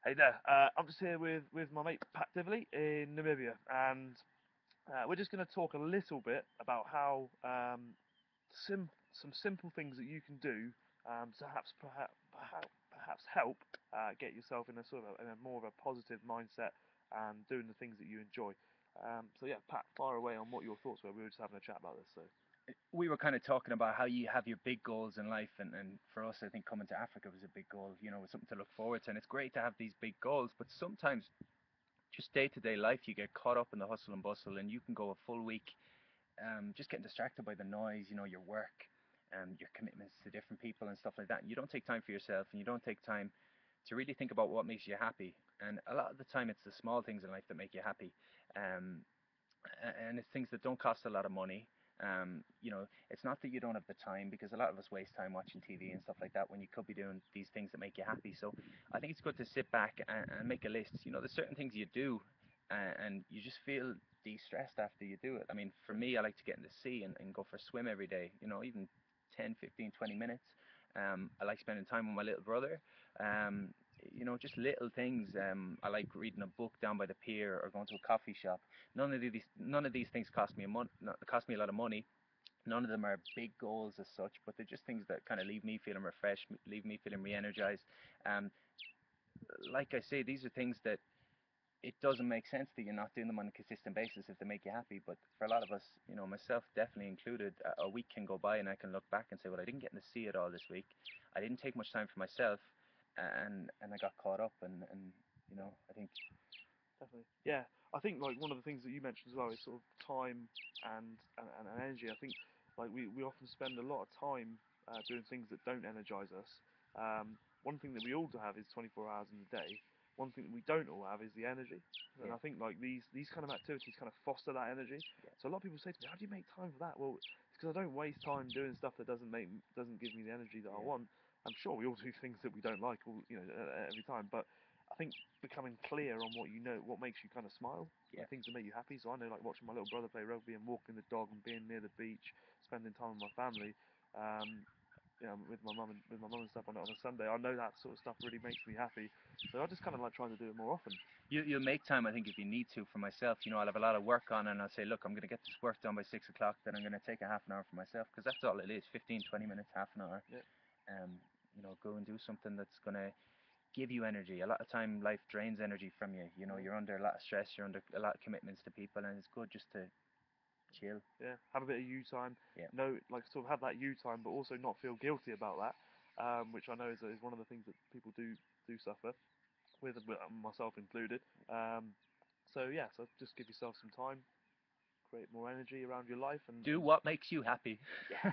Hey there, I'm just here with my mate Pat Divilly in Namibia, and we're just going to talk a little bit about how some simple things that you can do to perhaps help get yourself in a in a more of a positive mindset and doing the things that you enjoy. So yeah, Pat, fire away on what your thoughts were. We were just having a chat about this. So We were kind of talking about how you have your big goals in life, and for us, I think coming to Africa was a big goal. It's something to look forward to, and it's great to have these big goals. But sometimes, just day to day life, you get caught up in the hustle and bustle, and you can go a full week just getting distracted by the noise. Your work, your commitments to different people and stuff like that. And you don't take time for yourself, and you don't take time to really think about what makes you happy. And a lot of the time, it's the small things in life that make you happy. Um, and it's things that don't cost a lot of money. It's not that you don't have the time, because a lot of us waste time watching TV and stuff like that when you could be doing these things that make you happy. So I think it's good to sit back and make a list. There's certain things you do, and you just feel de-stressed after you do it. I mean, for me, I like to get in the sea and go for a swim every day. Even 10, 15, 20 minutes. I like spending time with my little brother. Just little things. I like reading a book down by the pier or going to a coffee shop. None of these things cost me a lot of money. None of them are big goals as such, but they're just things that kind of leave me feeling refreshed, leave me feeling re-energized. Um, like I say, these are things that it doesn't make sense that you're not doing them on a consistent basis if they make you happy. But for a lot of us, myself definitely included, a week can go by and I can look back and say, well, I didn't get to see it all this week. I didn't take much time for myself, and I got caught up. And I think definitely, yeah. I think like one of the things that you mentioned as well is sort of time and energy. I think like we often spend a lot of time doing things that don't energize us. One thing that we all have is 24 hours in the day. One thing that we don't all have is the energy. And yeah, I think like these kind of activities kind of foster that energy. yeah, So a lot of people say to me, "How do you make time for that?" Well, it's because I don't waste time doing stuff that doesn't give me the energy that I yeah, want. I'm sure we all do things that we don't like, every time, but I think becoming clear on what makes you kind of smile, yeah. like things that make you happy. So I know, like watching my little brother play rugby and walking the dog and being near the beach, spending time with my family, um, with my mum and stuff on a Sunday. I know that sort of stuff really makes me happy. So I just kind of like trying to do it more often. You'll make time, I think, if you need to. For myself, I'll have a lot of work on, and I'll say, look, I'm going to get this work done by 6 o'clock. Then I'm going to take a half an hour for myself, because that's all it is: 15, 20 minutes, half an hour. Yeah, Um, go and do something that's going to give you energy. A lot of time, life drains energy from you. yeah, You're under a lot of stress. You're under a lot of commitments to people, and it's good just to chill. yeah. Have a bit of you time. Yeah, No, like sort of have that you time, but also not feel guilty about that, which I know is one of the things that people do suffer with myself included. So yeah, so just give yourself some time, create more energy around your life, and do what makes you happy. yeah,